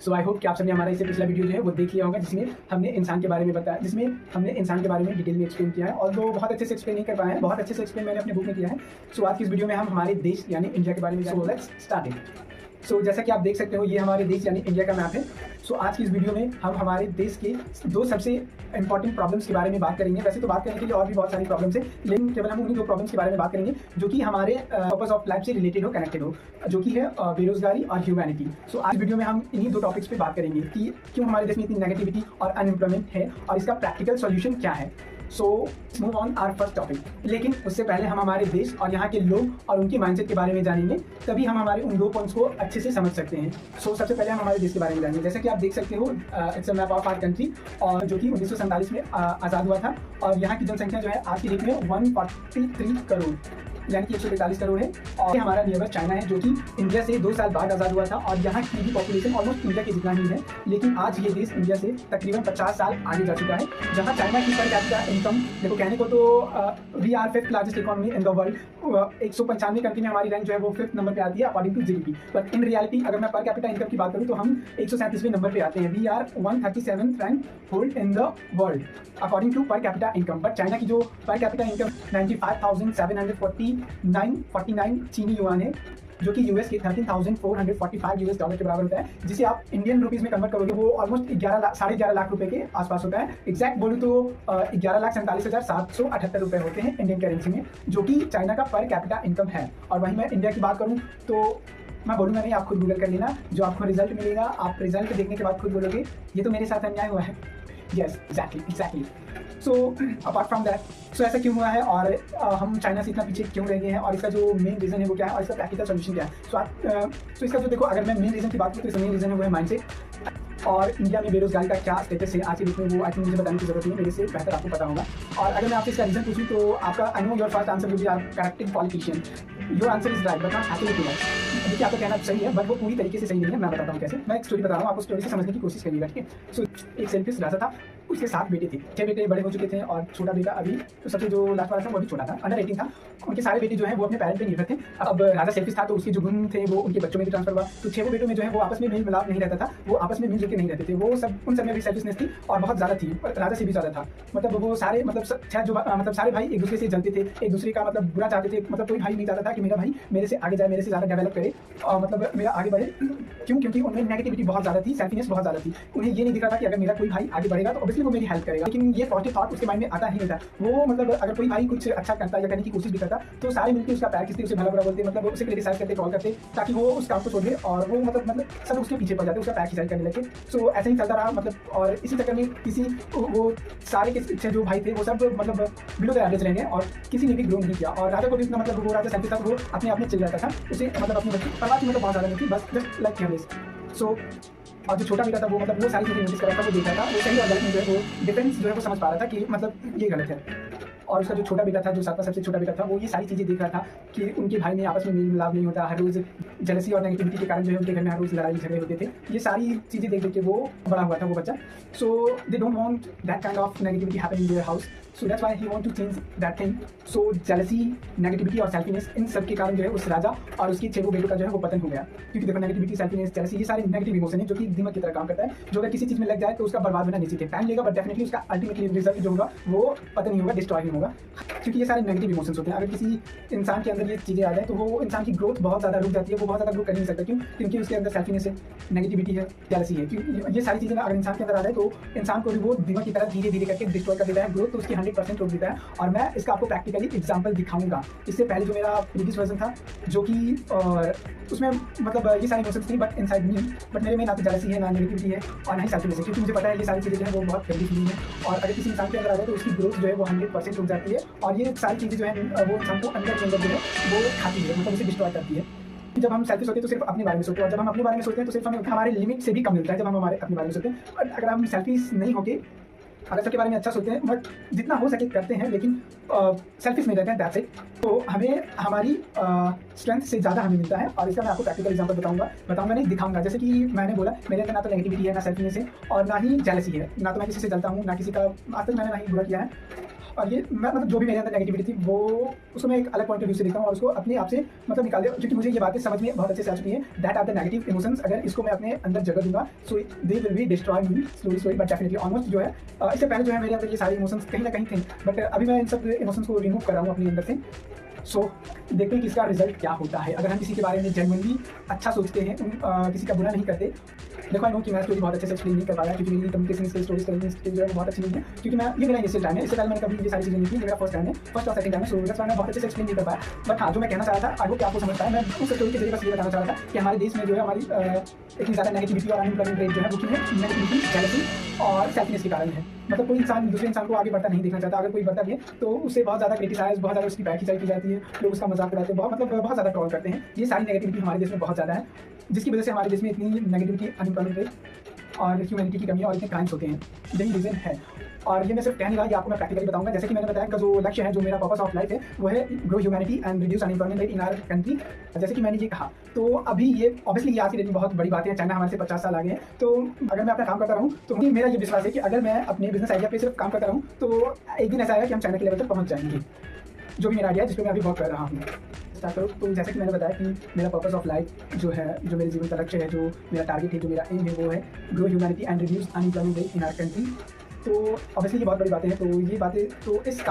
So I hope कि आप सबने हमारा इससे पिछला वीडियो जो है वो देख लिया होगा, जिसमें हमने इंसान के बारे में बताया, जिसमें हमने इंसान के बारे में डिटेल में एक्सप्लेन किया है। और वो बहुत अच्छे से एक्सप्लेन नहीं कर पाए हैं, बहुत अच्छे से एक्सप्लेन मैंने अपने बुक में किया है। सो आज की इस वीडियो में हम हमारे देश यानी इंडिया के बारे में जानेंगे। Let's start it. सो जैसा कि आप देख सकते हो, ये हमारे देश यानी इंडिया का मैप है। सो आज की इस वीडियो में हम हमारे देश के दो सबसे इंपॉर्टेंट प्रॉब्लम्स के बारे में बात करेंगे। वैसे तो बात करने के लिए और भी बहुत सारी प्रॉब्लम्स है, लेकिन केवल हम उन्हीं दो प्रॉब्लम्स के बारे में बात करेंगे जो कि हमारे पर्पस ऑफ लाइफ से रिलेटेड हो, कनेक्टेड हो, जो कि है बेरोजगारी और ह्यूमैनिटी। सो आज वीडियो में हम इन्हीं दो टॉपिक्स पे बात करेंगे कि क्यों हमारे देश में इतनी नेगेटिविटी और अनएम्प्लॉयमेंट है और इसका प्रैक्टिकल सॉल्यूशन क्या है। So move on our first topic. लेकिन उससे पहले हम हमारे देश और यहाँ के लोग और उनकी माइंडसेट के बारे में जानेंगे, तभी हम हमारे उन दो पॉइंट्स को अच्छे से समझ सकते हैं। सो सबसे पहले हम हमारे देश के बारे में जानेंगे। जैसा कि आप देख सकते हो, it's a map of our country, और जो कि 1947 में आज़ाद हुआ था। और यहाँ की जनसंख्या जो है आज की डेट में 143 करोड़ यानी कि 143 करोड़ है। और हमारा नियर चाइना है, जो कि इंडिया से 2 साल बाद आज़ाद हुआ था, और यहाँ की भी पॉपुलेशन ऑलमोस्ट इंडिया के जितना ही है। लेकिन आज ये देश इंडिया से तकरीबन 50 साल आगे जा चुका है। जहाँ चाइना की पर कैपिटा इनकम, देखो कहने को तो we are 5th largest economy in the world. 195 country में हमारी रैंक जो है वो 5th नंबर पे आती है according to GDP. But in reality अगर मैं पर कैपिटा इनकम की बात करूँ तो हम 137वें नंबर पे आते हैं। We are 137th rank hold in the world according to per capita income. But China की जो पर कैपिटा इनकम 95,749 चीनी युआन है, जो कि यूएस के 13,445 यूएस डॉलर के बराबर होता है, जिसे आप इंडियन रुपीस में कन्वर्ट करोगे वो ऑलमोस्ट 11 लाख रुपए के आसपास होता है। एग्जैक्ट बोलूँ तो 11,47,778 रुपए होते हैं इंडियन करेंसी में, जो कि चाइना का पर कैपिटा इनकम है। और वहीं मैं इंडिया की बात करूँ तो मैं बोलूँगा नहीं, आप खुद गूगल कर लेना, जो आपको रिजल्ट मिलेगा आप रिजल्ट देखने के बाद खुद बोलोगे ये तो मेरे साथ अन्याय हुआ है। Yes exactly. So apart from that, so ऐसा क्यों हुआ है और हम चाइना से इतना पीछे क्यों रह गए हैं, और इसका जो मेन रीज़न है वो क्या है, और इसका प्रैक्टिकल सॉल्यूशन क्या है। सो इसका जो देखो, अगर मैं मेन रीज़न की बात करूँ तो इसका मेन रीज़न है वो है माइंडसेट। और इंडिया में बेरोजगारी का क्या स्टेटस है आज के डेट में, वो आई थिंक मुझे बताने की जरूरत नहीं है, मेरे से बेहतर आपको पता होगा। और अगर मैं आपसे इसका रीज़न पूछूँ तो आपका I know your first answer will be are correcting politician. Your answer is right but not actually right. देखिए आपका कहना सही है बट वो पूरी तरीके से सही नहीं है। मैं बताता हूँ कैसे। मैं एक स्टोरी बता रहा हूँ, आपको स्टोरी से समझने की कोशिश करिएगा, ठीक है। सो एक सेल्फिश राजा था, उसके 7 बेटे थे। 6 बेटे बड़े हो चुके थे और छोटा बेटा अभी तो सबसे जो लास्ट वाला था वो अभी छोटा था, अंडर 18 था। उनके सारे बेटे जो है वो अपने पेरेंट पे निर्भर थे। अब राजा सेल्फिश था तो उसके जो गुण थे वो उनके बच्चों में भी ट्रांसफर हुआ। तो 6 बेटों में जो है वो आपस में मेल मिलाप नहीं रहता था, वो आपस में मिलजुल के नहीं रहते थे। वो सब उन सब में भी सेल्फिशनेस थी और बहुत ज़्यादा थी, राजा से भी ज़्यादा था। मतलब वो सारे मतलब सारे भाई एक दूसरे से जलते थे, एक दूसरे का मतलब बुरा चाहते थे। मतलब कोई भाई नहीं चाहता था कि मेरा भाई मेरे से आगे जाए, मेरे से ज़्यादा डेवलप करे और मतलब मेरा आगे बढ़े। क्यों? क्योंकि उनमें नेगेटिविटी बहुत ज़्यादा थी, सेल्फिनेस बहुत ज़्यादा थी। उन्हें ये नहीं दिख रहा था कि अगर मेरा कोई भाई आगे बढ़ेगा तो ऑब्वियसली वो मेरी हेल्प करेगा, लेकिन ये पॉजिटिव थॉट उसके माइंड में आता ही नहीं था। वो मतलब अगर कोई भाई कुछ अच्छा करता या करने की कोशिश भी करता तो सारे मिलकर उसका पैर खींचते, उसे भला बुरा बोलते, मतलब उसे क्रिटिसाइज करते, कॉल करते ताकि वो उस काम को छोड़ दे, और वो मतलब सब उसके पीछे पड़ जाते, उसका पैर खिंचाई करने लगे। सो ऐसे ही चलता रहा मतलब, और इसी चक्कर में किसी वो सारे के जो भाई थे वो सब मतलब बिलो द एवरेज रहेंगे और किसी ने भी ग्रो नहीं किया। और राजा को भी इतना मतलब वो राजा सेल्फिश था, वो अपने आप में चल जाता था, उसे मतलब अपनी परवाह की मतलब बहुत ज़्यादा नहीं थी, बस जस्ट लाइक केयरलेस। सो और जो छोटा बेटा था वो मतलब वो सारी चीज़ें नोटिस कर रहा था, वो देख रहा था, वो सही और गलत में जो है वो डिफरेंस जो है वो समझ पा रहा था कि मतलब ये गलत है। और उसका जो छोटा बेटा था, जो 7वां सबसे छोटा बेटा था, वो ये सारी चीज़ें देख रहा था कि उनके भाई में आपस में मेल मिलाप नहीं होता, हर रोज़ जेलसी और नेगेटिविटी के कारण जो है उनके घर में हर रोज़ लड़ाई झगड़े होते थे। ये सारी चीज़ें देख के वो बड़ा हुआ था वो बच्चा। So they don't want that kind of negativity happen in their house, so that's why he want to change that thing. So jealousy, negativity और सेल्फिनेस, इन सब के कारण जो है उस राजा और उसके 6 बेटों का जो है वो पतन हो गया। क्योंकि देखो नेगेटिविटी, सेल्फिनेस, जेलसी, ये सारे नेगेटिव इमोशन है जो कि दिमाग की तरह काम करता है, जो अगर किसी चीज़ में लग जाए तो उसका बर्बाद होना निश्चित है। टाइम लेगा बट डेफिनेटली उसका अल्टीमेटली रिजल्ट जो होगा वो पतन नहीं होगा, डिस्ट्रॉय नहीं होगा, क्योंकि ये सारे नेगेटिव इमोशंस होते हैं। अगर किसी इंसान के अंदर ये चीज़ें आ जाए तो वो इंसान की ग्रोथ बहुत ज़्यादा रुक जाती है, वो बहुत ज़्यादा ग्रो कर नहीं सकता। क्यों? क्योंकि उसके अंदर सेल्फिनेस है, नेगेटिविटी है, जेलसी है। क्योंकि ये सारी चीज़ें अगर इंसान के अंदर आ जाए तो इंसान को भी वो दिमाग की तरह धीरे धीरे करके डिस्ट्रॉय कर देता है, ग्रोथ तो उसकी 100% रोक देता है। और मैं इसका आपको प्रैक्टिकली एग्जाम्पल दिखाऊंगा। इससे पहले जो मेरा प्रीवियस वर्जन था, जो कि उसमें मतलब ये सारी इमोशंस थी बट इनसाइड मी, बट मेरे में ना तो जेलसी है, ना नेगेटिविटी है और ना ही सेल्फिनेस है, क्योंकि मुझे पता है ये सारी चीज़ें जो है वो बहुत गंदी फीलिंग है। और अगर किसी इंसान के अंदर आ जाए तो उसकी ग्रोथ जो है वो 100% रुक जाती है, और ये सारी चीज़ें जो है वो इंसान को अंदर जो है वो खाती है, मतलब उसे डिस्ट्रॉय करती है। जब हम सेल्फिश होते हैं तो सिर्फ अपने बारे में सोचते हैं, और जब हम अपने बारे में सोचते हैं तो सिर्फ हमें हमारे लिमिट से भी कम मिलता है जब हम हमारे अपने बारे में सोचते हैं। बट अगर हम सेल्फिश नहीं होके अगर सबके बारे में अच्छा सोचते हैं, बट जितना हो सके करते हैं, लेकिन सेल्फिश नहीं रहते हैं, दैट्स इट, तो हमें हमारी स्ट्रेंथ से ज़्यादा हमें मिलता है। और इसका मैं आपको प्रैक्टिकल एग्जांपल बताऊंगा नहीं, दिखाऊंगा। जैसे कि मैंने बोला, मेरे अंदर ना तो नेगेटिविटी है, ना सेल्फिनेस है और ना ही जेलसी है, ना तो मैं किसी से जलता हूँ, ना किसी का आज तक मैंने ना ही बुरा किया है। और ये मैं मतलब जो भी मेरे अंदर नेगेटिविटी थी वो उसको मैं एक अलग पॉइंट ऑफ व्यू से देखता हूँ और उसको अपने आप से मतलब निकाल दिया, क्योंकि मुझे ये बातें समझ में बहुत अच्छे से आ चुकी हैं। That are the negative emotions, अगर इसको मैं अपने अंदर जगह दूंगा so they will be destroy me slowly but definitely almost जो है इससे पहले जो है मेरे अंदर ये सारे इमोशंस कहीं ना कहीं थे, बट अभी मैं इन सब इमोशंस को रिमूव कर रहा हूँ अपने अंदर से। सो देखते हैं कि इसका रिजल्ट क्या होता है। अगर हम किसी के बारे में जेन्युइनली अच्छा सोचते हैं, किसी का बुरा नहीं करते। देखो आई नो कि मैं स्टोरी बहुत अच्छे से एक्सप्लेन नहीं कर पाया, क्योंकि मेरी communication skill, story telling skill जो है बहुत अच्छी नहीं है, क्योंकि मैं ये मेरा इनिशियल टाइम है। इससे पहले मैंने कभी ये सारी चीज़ें नहीं की, मेरा फर्स्ट टाइम है, फर्स्ट और सेकंड टाइम है। सो दैट्स व्हाई मैं बहुत अच्छे से एक्सप्लेन नहीं कर पाया। बट हाँ, जो मैं कहना चाह रहा था आई होप कि आपको समझ पाया। मैं उस स्टोरी के जरिए बस ये बताना चाह रहा था कि हमारे देश में जो है हमारी इतनी ज़्यादा नेगेटिविटी और अनएम्प्लॉयमेंट रेट जो है वो क्यों है, नेगेटिविटी, जेलसी और सेल्फिनेस के कारण है। मतलब कोई इंसान दूसरे इंसान को आगे बढ़ता नहीं देखना चाहता। अगर कोई बढ़ता भी है तो उससे बहुत ज़्यादा क्रिटिसाइज, बहुत ज़्यादा उसकी बैक खिंचाई की जाती है, लोग उसका मजाक उड़ाते हैं, बहुत मतलब बहुत ज़्यादा ट्रोल करते हैं। ये सारी नेगेटिविटी हमारे देश में बहुत ज़्यादा है, जिसकी वजह से हमारे देश में इतनी नेगेटिविटी, अनएम्प्लॉयमेंट रेट और ह्यूमैनिटी की कमी और इतने क्राइम्स होते हैं। यही रीज़न है। और ये मैं सिर्फ कह नहीं रहा, ये आपको मैं प्रैक्टिकली बताऊंगा। जैसे कि मैंने बताया कि जो लक्ष्य है, जो मेरा पर्पस ऑफ लाइफ है, वो है grow humanity and reduce unemployment rate in our country. जैसे कि मैंने ये कहा, तो अभी ये ऑब्वियसली ये आज की डेट में बहुत बड़ी बात है। चाइना हमारे से 50 साल आगे है। तो अगर मैं अपना काम करता रहूँ तो मेरा ये विश्वास है कि अगर मैं अपने बिजनेस आइडिया पे सिर्फ काम करता रहूँ तो एक दिन ऐसा आएगा कि हम चाइना के लेवल तक पहुँच जाएंगे। जो भी मेरा आइडिया है, जिस पर मैं अभी वर्क कर रहा हूँ। स्टार्ट करो। तो जैसे कि मैंने बताया कि मेरा पर्पस ऑफ लाइफ जो है, जो मेरे जीवन का लक्ष्य है, जो मेरा टारगेट है, जो मेरा एम है, वो है grow humanity and reduce unemployment rate in our country. तो ऑब्वियसली ये बहुत बड़ी बातें हैं। तो ये बातें तो इस